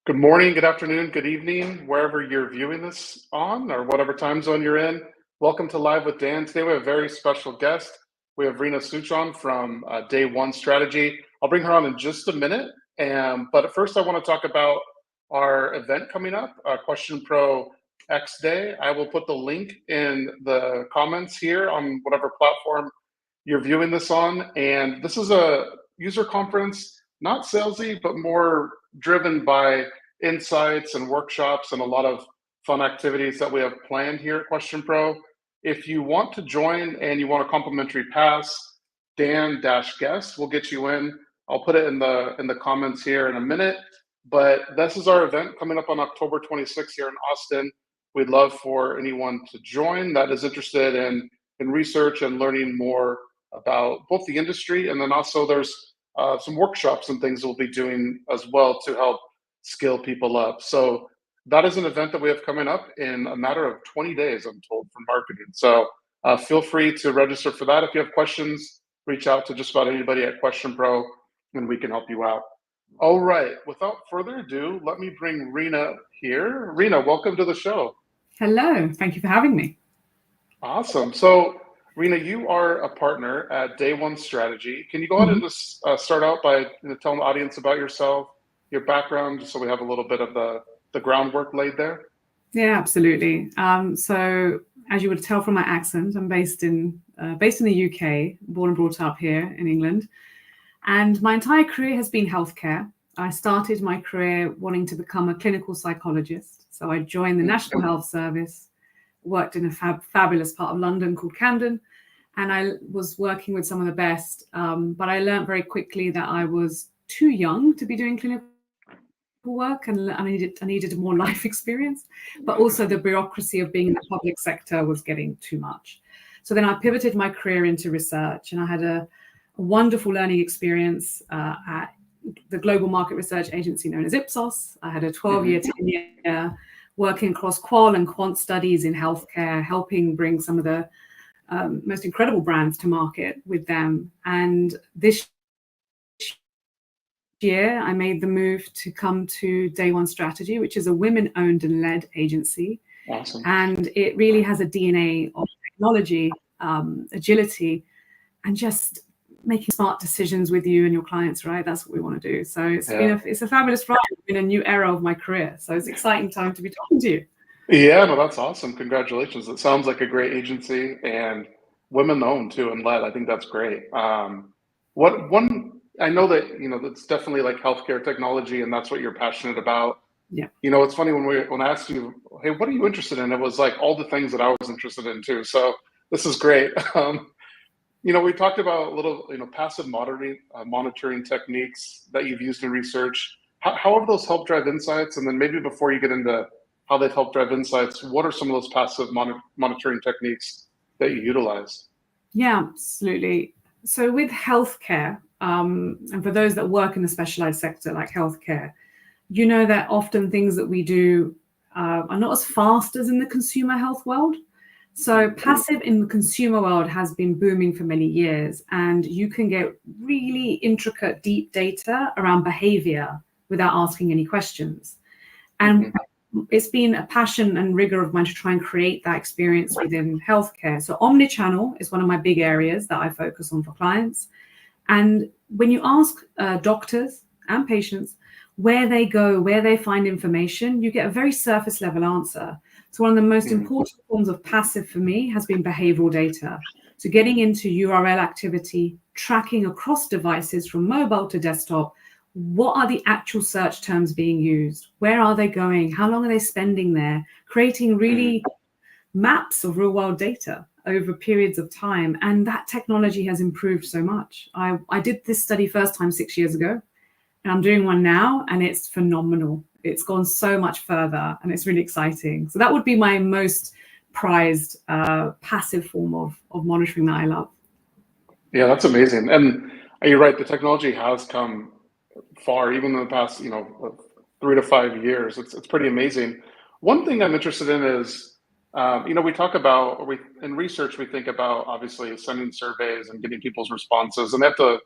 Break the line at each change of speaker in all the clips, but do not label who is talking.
Good morning, good afternoon, good evening, wherever you're viewing this on or whatever time zone you're in. Welcome to Live with Dan. Today we have a very special guest. We have Reena Sooch on from Day One Strategy. I'll bring her on in just a minute. But first I want to talk about our event coming up, Question Pro X Day. I will put the link in the comments here on whatever platform you're viewing this on. And this is a user conference, not salesy, but more driven by insights and workshops and a lot of fun activities that we have planned here at Question Pro. If you want to join and you want a complimentary pass, Dan-guest will get you in. I'll put it in the comments here in a minute. But this is our event coming up on October 26th here in Austin. We'd love for anyone to join that is interested in research and learning more about both the industry, and then also there's some workshops and things we'll be doing as well to help skill people up. So that is an event that we have coming up in a matter of 20 days, I'm told, for marketing. So feel free to register for that. If you have questions, reach out to just about anybody at Question Pro and we can help you out. All right, without further ado, let me bring Reena here. Reena, welcome to the show.
Hello, thank you for having me.
Awesome. So Reena, you are a partner at Day One Strategy. Can you go ahead and just start out by telling the audience about yourself, your background, just so we have a little bit of the groundwork laid there?
Yeah, absolutely. So as you would tell from my accent, I'm based in the UK, born and brought up here in England. And my entire career has been healthcare. I started my career wanting to become a clinical psychologist. So I joined the National Health Service, worked in a fabulous part of London called Camden, and I was working with some of the best. But I learned very quickly that I was too young to be doing clinical work, and I needed more life experience. But also the bureaucracy of being in the public sector was getting too much. So then I pivoted my career into research, and I had a wonderful learning experience at the global market research agency known as Ipsos. I had a 12-year tenure working across qual and quant studies in healthcare, helping bring some of the most incredible brands to market with them. And this year, I made the move to come to Day One Strategy, which is a women-owned and led agency.
Awesome.
And it really has a DNA of technology, agility, and just making smart decisions with you and your clients, right? That's what we want to do. So it's a fabulous ride in a new era of my career. So it's an exciting time to be talking to you.
Yeah, no, that's awesome. Congratulations. It sounds like a great agency and women owned too and led. I think that's great. I know that, that's definitely like healthcare technology and that's what you're passionate about.
Yeah.
It's funny when I asked you, hey, what are you interested in? It was like all the things that I was interested in too. So this is great. We talked about a little, passive monitoring techniques that you've used in research. How have those helped drive insights? And then maybe before you get into how they've helped drive insights, what are some of those passive monitoring techniques that you utilize?
Yeah, absolutely. So with healthcare, and for those that work in the specialized sector like healthcare, you know that often things that we do are not as fast as in the consumer health world. So passive in the consumer world has been booming for many years, and you can get really intricate, deep data around behavior without asking any questions. And it's been a passion and rigor of mine to try and create that experience within healthcare. So omnichannel is one of my big areas that I focus on for clients. And when you ask doctors and patients where they go, where they find information, you get a very surface level answer. So one of the most important forms of passive for me has been behavioral data. So getting into URL activity, tracking across devices from mobile to desktop, what are the actual search terms being used? Where are they going? How long are they spending there? Creating really maps of real world data over periods of time. And that technology has improved so much. I did this study first time 6 years ago, and I'm doing one now, and it's phenomenal. It's gone so much further, and it's really exciting. So that would be my most prized passive form of monitoring that I love.
Yeah, that's amazing. And you're right, the technology has come far, even in the past, 3 to 5 years. It's pretty amazing. One thing I'm interested in is, we talk about, in research, we think about obviously sending surveys and getting people's responses, and they have to,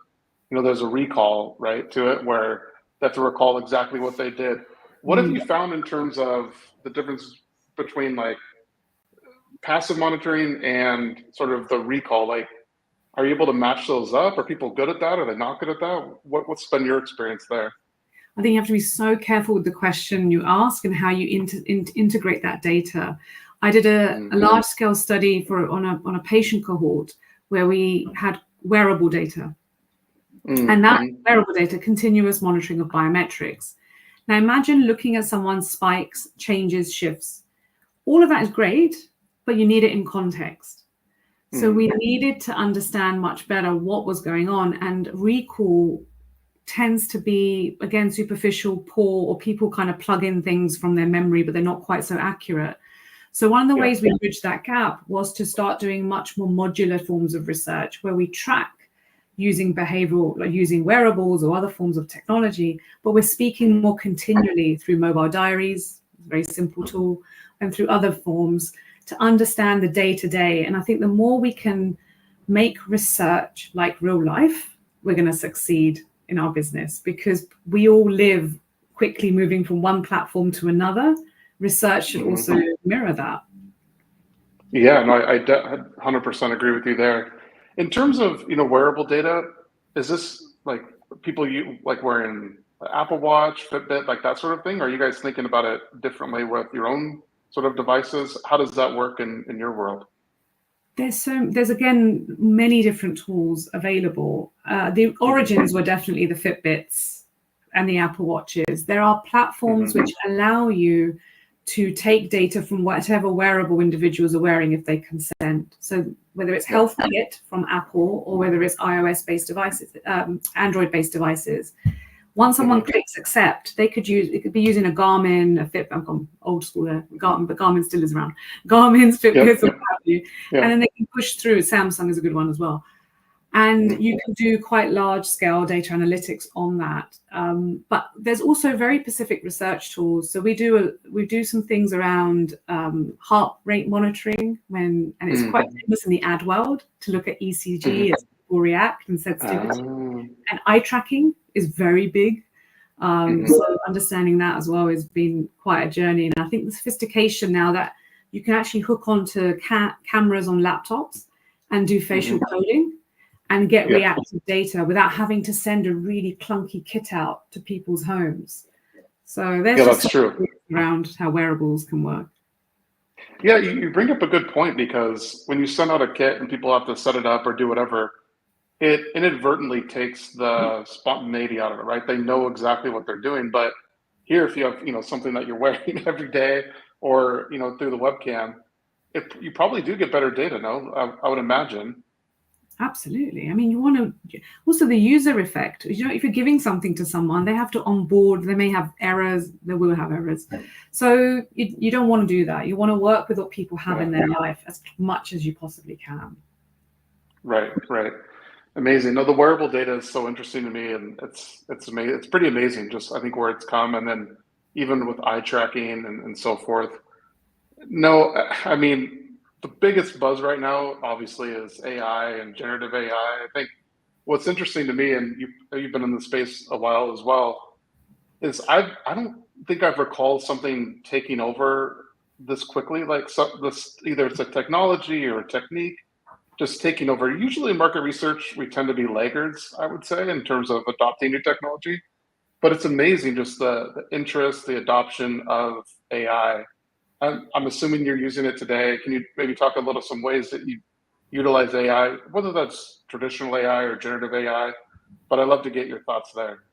there's a recall, right, to it where they have to recall exactly what they did. What have you found in terms of the difference between like passive monitoring and sort of the recall? Like, are you able to match those up? Are people good at that? Are they not good at that? What's been your experience there?
I think you have to be so careful with the question you ask and how you integrate that data. I did a large-scale study on a patient cohort where we had wearable data. And that wearable data, continuous monitoring of biometrics. Now imagine looking at someone's spikes, changes, shifts. All of that is great, but you need it in context. So we needed to understand much better what was going on, and recall tends to be, again, superficial, poor, or people kind of plug in things from their memory, but they're not quite so accurate. So one of the ways we bridged that gap was to start doing much more modular forms of research where we track using behavioral, like using wearables or other forms of technology, but we're speaking more continually through mobile diaries, very simple tool, and through other forms to understand the day-to-day. And I think the more we can make research like real life, we're going to succeed in our business, because we all live quickly moving from one platform to another. Research should also mirror that.
Yeah, no, I 100% agree with you there. In terms of, wearable data, is this like people like wearing Apple Watch, Fitbit, like that sort of thing? Or are you guys thinking about it differently with your own sort of devices? How does that work in your world?
There's again many different tools available. The origins were definitely the Fitbits and the Apple Watches. There are platforms which allow you to take data from whatever wearable individuals are wearing if they consent. So whether it's HealthKit from Apple or whether it's iOS-based devices, Android-based devices, once someone clicks accept, it could be using a Garmin, a Fitbit. I'm gone old school there, Garmin, but Garmin still is around. Garmin's, Fitbits, or what have you. And then they can push through. Samsung is a good one as well. And you can do quite large scale data analytics on that. But there's also very specific research tools. So we do some things around heart rate monitoring and it's quite famous in the ad world to look at ECG as people react and sensitivity. And eye tracking is very big. So understanding that as well has been quite a journey. And I think the sophistication now that you can actually hook onto cameras on laptops and do facial coding and get reactive data without having to send a really clunky kit out to people's homes. So there's
that's true
around how wearables can work.
Yeah, you bring up a good point, because when you send out a kit and people have to set it up or do whatever, it inadvertently takes the spontaneity out of it, right? They know exactly what they're doing. But here, if you have, something that you're wearing every day or, through the webcam, you probably do get better data, no? I would imagine.
Absolutely. I mean, you want to also the user effect. If you're giving something to someone, they have to onboard. They may have errors. They will have errors. So you don't want to do that. You want to work with what people have in their life as much as you possibly can. Right.
Amazing. No, the wearable data is so interesting to me, and it's amazing. It's pretty amazing. Just I think where it's come, and then even with eye tracking and so forth. No, I mean, the biggest buzz right now, obviously, is AI and generative AI. I think what's interesting to me, and you've been in the space a while as well, is I don't think I've recalled something taking over this quickly. Like this, either it's a technology or a technique just taking over. Usually in market research, we tend to be laggards, I would say, in terms of adopting new technology. But it's amazing just the interest, the adoption of AI. I'm assuming you're using it today. Can you maybe talk a little some ways that you utilize AI, whether that's traditional AI or generative AI? But I'd love to get your thoughts there.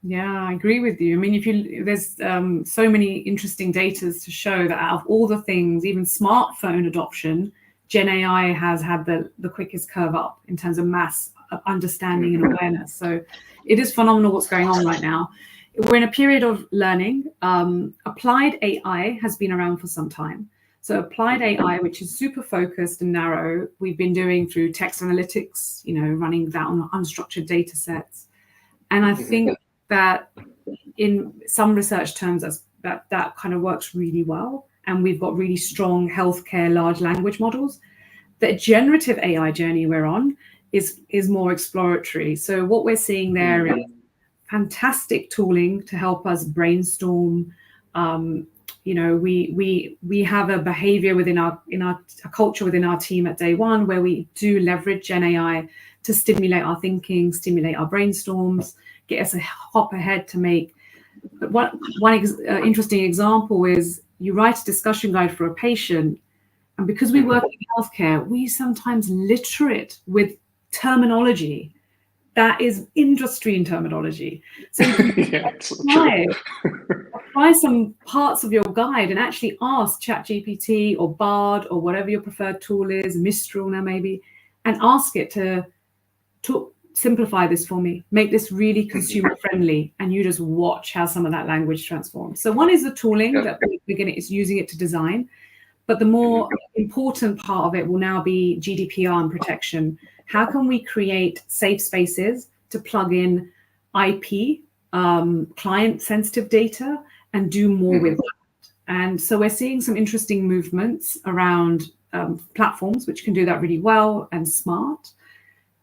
Yeah, I agree with you. I mean, there's so many interesting data to show that out of all the things, even smartphone adoption, Gen AI has had the quickest curve up in terms of mass understanding and awareness. So it is phenomenal what's going on right now. We're in a period of learning. Applied AI has been around for some time. So applied AI, which is super focused and narrow, we've been doing through text analytics, running that on unstructured data sets. And I think that in some research terms, that kind of works really well. And we've got really strong healthcare large language models. The generative AI journey we're on is more exploratory. So what we're seeing there is fantastic tooling to help us brainstorm, we have a behavior within a culture within our team at day one where we do leverage Gen AI to stimulate our thinking, stimulate our brainstorms, get us a hop ahead to make. But one interesting example is you write a discussion guide for a patient, and because we work in healthcare, we sometimes litter it with terminology that is industry terminology. So
yeah,
apply some parts of your guide and actually ask ChatGPT or Bard or whatever your preferred tool is, Mistral now maybe, and ask it to simplify this for me, make this really consumer friendly, and you just watch how some of that language transforms. So one is the tooling that is using it to design, but the more important part of it will now be GDPR and protection. How can we create safe spaces to plug in IP, client sensitive data, and do more with that? And so we're seeing some interesting movements around platforms which can do that really well and smart,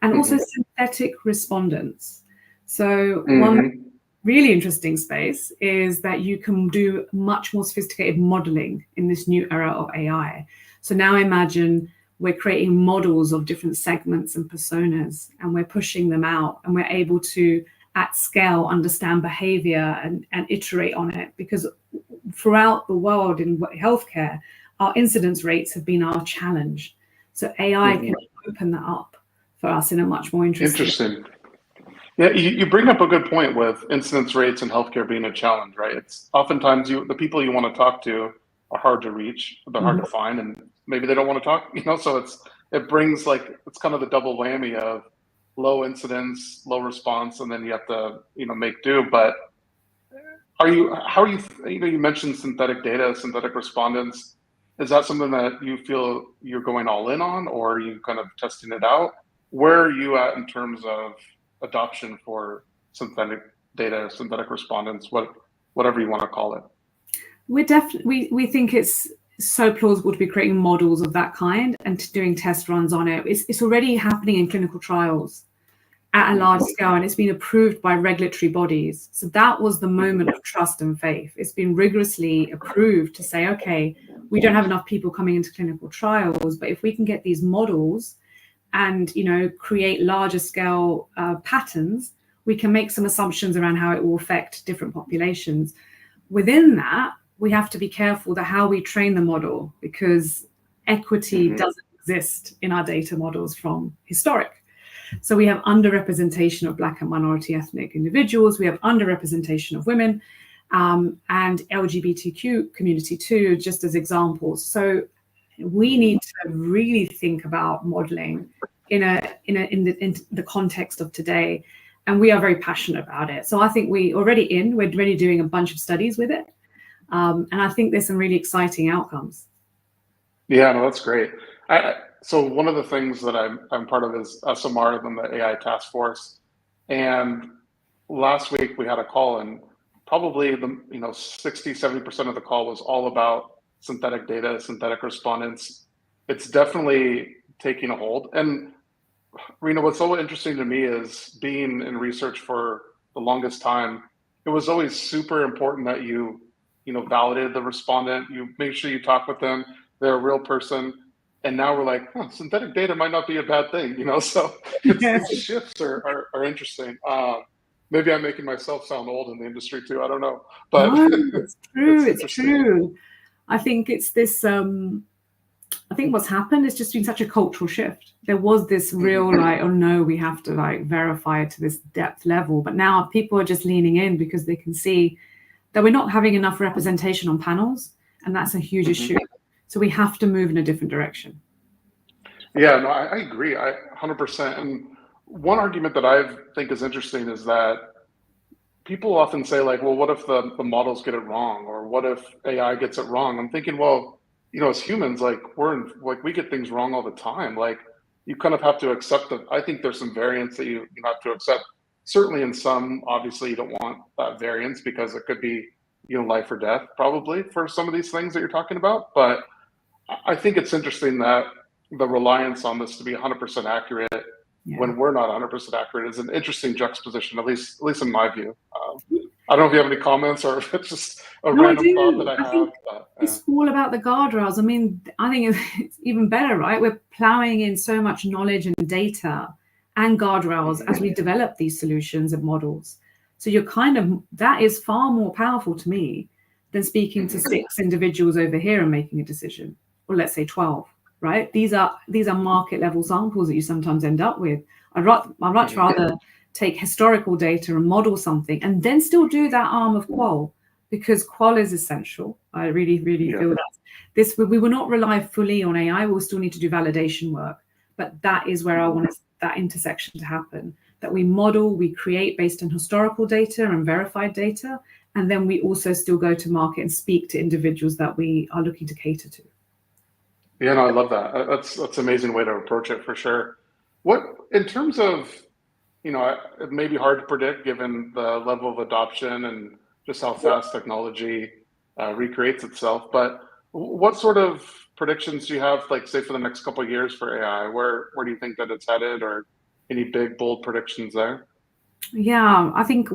and also synthetic respondents. So one really interesting space is that you can do much more sophisticated modeling in this new era of AI. So now imagine we're creating models of different segments and personas, and we're pushing them out, and we're able to, at scale, understand behavior and iterate on it. Because throughout the world in healthcare, our incidence rates have been our challenge. So AI can open that up for us in a much more interesting.
Yeah, you bring up a good point with incidence rates in healthcare being a challenge, right? It's oftentimes the people you want to talk to are hard to reach, they're hard to find, and maybe they don't want to talk, so it brings it's kind of the double whammy of low incidence, low response, and then you have to, make do. But you mentioned synthetic data, synthetic respondents. Is that something that you feel you're going all in on, or are you kind of testing it out? Where are you at in terms of adoption for synthetic data, synthetic respondents, whatever you want to call it?
We think it's so plausible to be creating models of that kind and doing test runs on it. It's already happening in clinical trials at a large scale, and it's been approved by regulatory bodies. So that was the moment of trust and faith. It's been rigorously approved to say, okay, we don't have enough people coming into clinical trials, but if we can get these models and create larger scale patterns, we can make some assumptions around how it will affect different populations. Within that, we have to be careful that how we train the model, because equity doesn't exist in our data models from historic. So we have underrepresentation of Black and minority ethnic individuals, we have underrepresentation of women, and LGBTQ community too, just as examples. So we need to really think about modeling in the context of today, and we are very passionate about it. So I think we're already doing a bunch of studies with it, and I think there's some really exciting outcomes.
Yeah, no, that's great. So one of the things that I'm part of is SMR, then the AI task force, and last week we had a call, and probably 60-70% of the call was all about synthetic data, synthetic respondents. It's definitely taking a hold. And Reena, what's so interesting to me is being in research for the longest time, it was always super important that you validated the respondent, you make sure you talk with them, they're a real person. And now we're like, synthetic data might not be a bad thing, so these shifts are interesting. Maybe I'm making myself sound old in the industry too, I don't know. But
no, it's true, it's true. I think it's this, I think what's happened is just been such a cultural shift. There was this real oh no, we have to verify it to this depth level. But now people are just leaning in because they can see that we're not having enough representation on panels, and that's a huge issue. So we have to move in a different direction.
Yeah, no, I agree. 100%. And one argument that I think is interesting is that people often say well, what if the models get it wrong? Or what if AI gets it wrong? I'm thinking, well, as humans, we get things wrong all the time. You kind of have to accept that. I think there's some variance that you have to accept. Certainly in some, obviously you don't want that variance because it could be, life or death probably for some of these things that you're talking about. But I think it's interesting that the reliance on this to be 100% accurate when we're not 100% accurate is an interesting juxtaposition, at least in my view. I don't know if you have any comments or if it's just a
No, I
random thought
do.
that I
I
have.
think it's all about the guardrails. I mean, I think it's even better, right? We're plowing in so much knowledge and data and guardrails as we develop these solutions and models. So that is far more powerful to me than speaking to 6 individuals over here and making a decision, or let's say 12, right? These are market level samples that you sometimes end up with. I'd much rather take historical data and model something and then still do that arm of qual, because qual is essential. I really, really feel that we will not rely fully on AI. We'll still need to do validation work, but that is where I want that intersection to happen, that we model, we create based on historical data and verified data, and then we also still go to market and speak to individuals that we are looking to cater to.
Yeah, no, I love that. That's an amazing way to approach it for sure. What, in terms of, it may be hard to predict given the level of adoption and just how fast technology recreates itself. But what sort of predictions do you have, like, say, for the next couple of years for AI? Where do you think that it's headed, or any big, bold predictions there?
Yeah, I think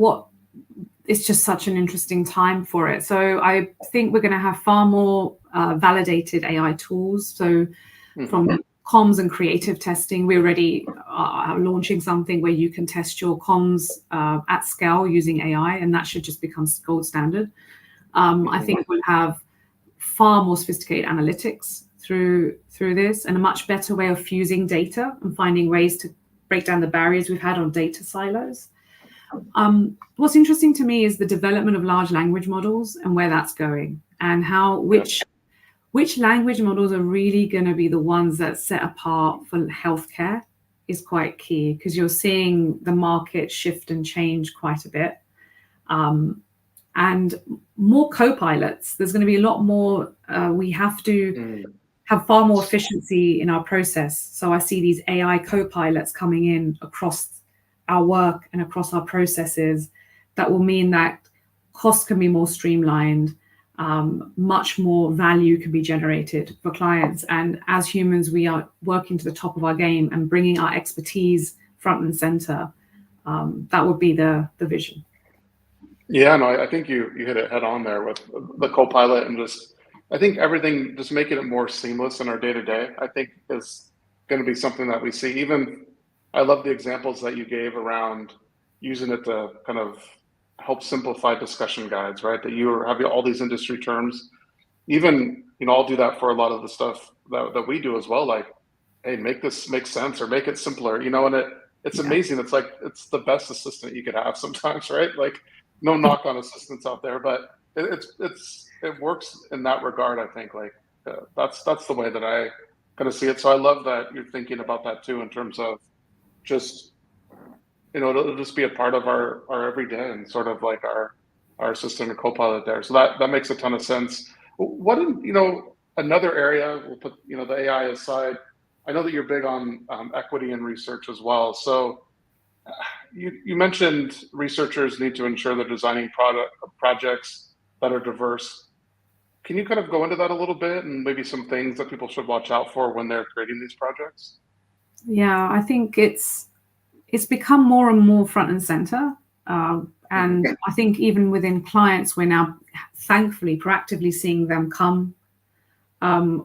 it's just such an interesting time for it. So I think we're going to have far more validated AI tools. So from comms and creative testing, we already are launching something where you can test your comms at scale using AI, and that should just become gold standard. I think we'll have far more sophisticated analytics through this, and a much better way of fusing data and finding ways to break down the barriers we've had on data silos. What's interesting to me is the development of large language models and where that's going, and how which language models are really going to be the ones that set apart for healthcare is quite key, because you're seeing the market shift and change quite a bit. And more co-pilots. There's going to be a lot more. We have to have far more efficiency in our process. So I see these AI co-pilots coming in across our work and across our processes that will mean that costs can be more streamlined, much more value can be generated for clients. And as humans, we are working to the top of our game and bringing our expertise front and center. That would be the vision.
Yeah, no, I think you hit it head on there with the co-pilot, and I think everything, just making it more seamless in our day to day, I think is going to be something that we see. Even I love the examples that you gave around using it to kind of help simplify discussion guides, right? That you have all these industry terms. Even, I'll do that for a lot of the stuff that we do as well. Like, hey, make this make sense or make it simpler, and it's amazing. It's like, it's the best assistant you could have sometimes, right? Like, no knock on assistants out there, but it works in that regard. I think that's the way that I kind of see it. So I love that you're thinking about that too, in terms of just, it'll just be a part of our everyday, and sort of like our assistant and co-pilot there. So that makes a ton of sense. What, another area, we'll put, the AI aside, I know that you're big on equity and research as well. So you mentioned researchers need to ensure they're designing projects that are diverse. Can you kind of go into that a little bit, and maybe some things that people should watch out for when they're creating these projects?
Yeah, I think it's become more and more front and center. And I think even within clients, we're now thankfully proactively seeing them come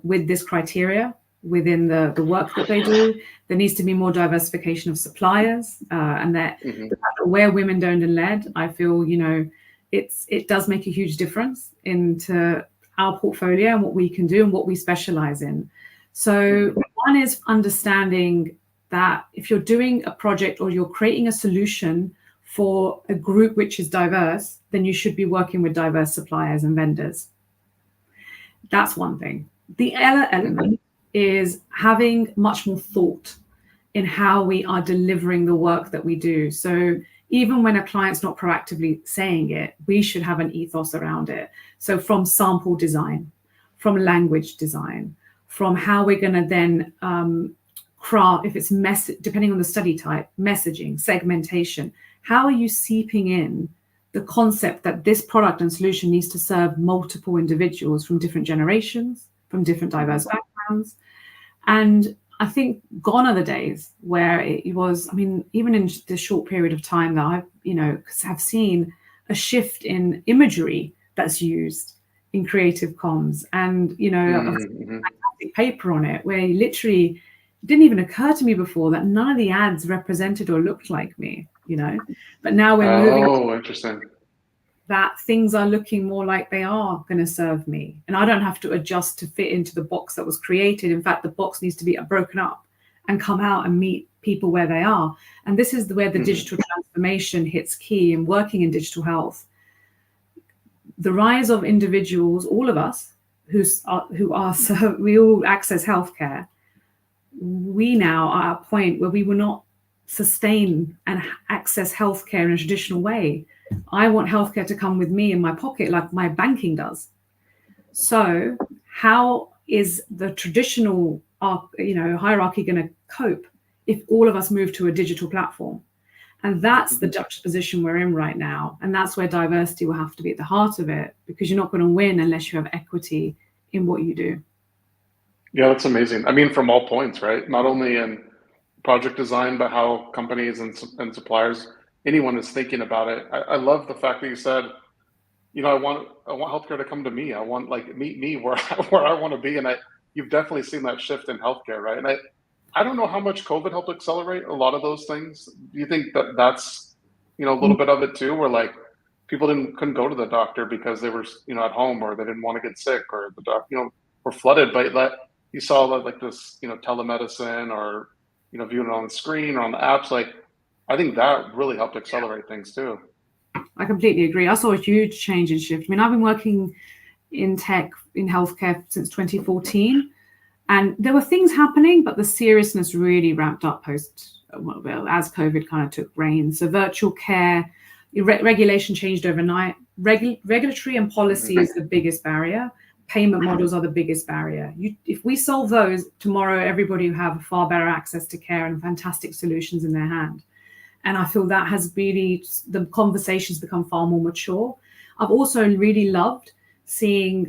with this criteria within the work that they do. There needs to be more diversification of suppliers, and that where women owned and led, I feel, it does make a huge difference into our portfolio and what we can do and what we specialize in. So one is understanding that if you're doing a project or you're creating a solution for a group which is diverse, then you should be working with diverse suppliers and vendors. That's one thing. The other element is having much more thought in how we are delivering the work that we do. So even when a client's not proactively saying it, we should have an ethos around it. So from sample design, from language design, from how we're going to then craft, if it's depending on the study type, messaging, segmentation, how are you seeping in the concept that this product and solution needs to serve multiple individuals from different generations, from different diverse backgrounds. And I think gone are the days where it was, even in the short period of time that I've, have seen a shift in imagery that's used in creative comms, and a fantastic paper on it where literally it didn't even occur to me before that none of the ads represented or looked like me, but now we're moving.
Oh, interesting.
That things are looking more like they are going to serve me, and I don't have to adjust to fit into the box that was created. In fact, the box needs to be broken up and come out and meet people where they are. And this is where the digital transformation hits key in working in digital health. The rise of individuals, all of us we all access healthcare. We now are at a point where we will not sustain and access healthcare in a traditional way. I want healthcare to come with me in my pocket like my banking does. So how is the traditional hierarchy going to cope if all of us move to a digital platform? And that's the juxtaposition we're in right now. And that's where diversity will have to be at the heart of it, because you're not going to win unless you have equity in what you do.
Yeah, that's amazing. I mean, from all points, right? Not only in project design, but how companies and suppliers, anyone is thinking about it. I love the fact that you said, I want healthcare to come to me. I want meet me where I want to be. And you've definitely seen that shift in healthcare, right? And I don't know how much COVID helped accelerate a lot of those things. Do you think that that's a little bit of it too, where people couldn't go to the doctor because they were at home, or they didn't want to get sick, or the doctor were flooded, but you saw this telemedicine, or viewing it on the screen or on the apps. I think that really helped accelerate things too.
I completely agree. I saw a huge change in shift. I mean, I've been working in tech in healthcare since 2014. And there were things happening, but the seriousness really ramped up as COVID kind of took reign. So virtual care, regulation changed overnight. Regulatory and policy is the biggest barrier. Payment models are the biggest barrier. If we solve those, tomorrow everybody will have far better access to care and fantastic solutions in their hand. And I feel that has really, the conversations become far more mature. I've also really loved seeing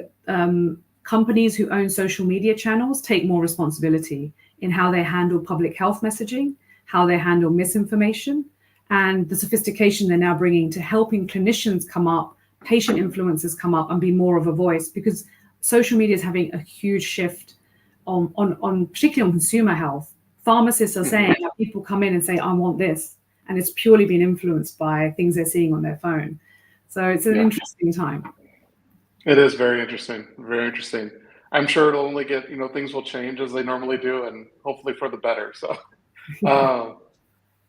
companies who own social media channels take more responsibility in how they handle public health messaging, how they handle misinformation, and the sophistication they're now bringing to helping clinicians come up, patient influencers come up and be more of a voice, because social media is having a huge shift on particularly on consumer health. Pharmacists are saying, people come in and say, I want this, and it's purely been influenced by things they're seeing on their phone. So it's an interesting time.
It is very interesting, very interesting. I'm sure it'll only get, things will change as they normally do, and hopefully for the better. So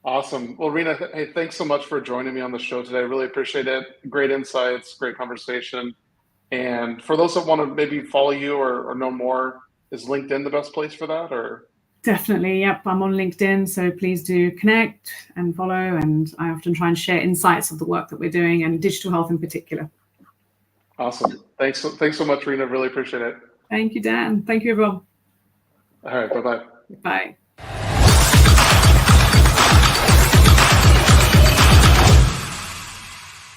awesome. Well, Reena, hey, thanks so much for joining me on the show today. I really appreciate it. Great insights, great conversation. And for those that want to maybe follow you or know more, is LinkedIn the best place for that, or?
Definitely. Yep. I'm on LinkedIn. So please do connect and follow. And I often try and share insights of the work that we're doing, and digital health in particular.
Awesome. Thanks so much, Reena. Really appreciate it.
Thank you, Dan. Thank you, everyone.
All right. Bye-bye.
Bye.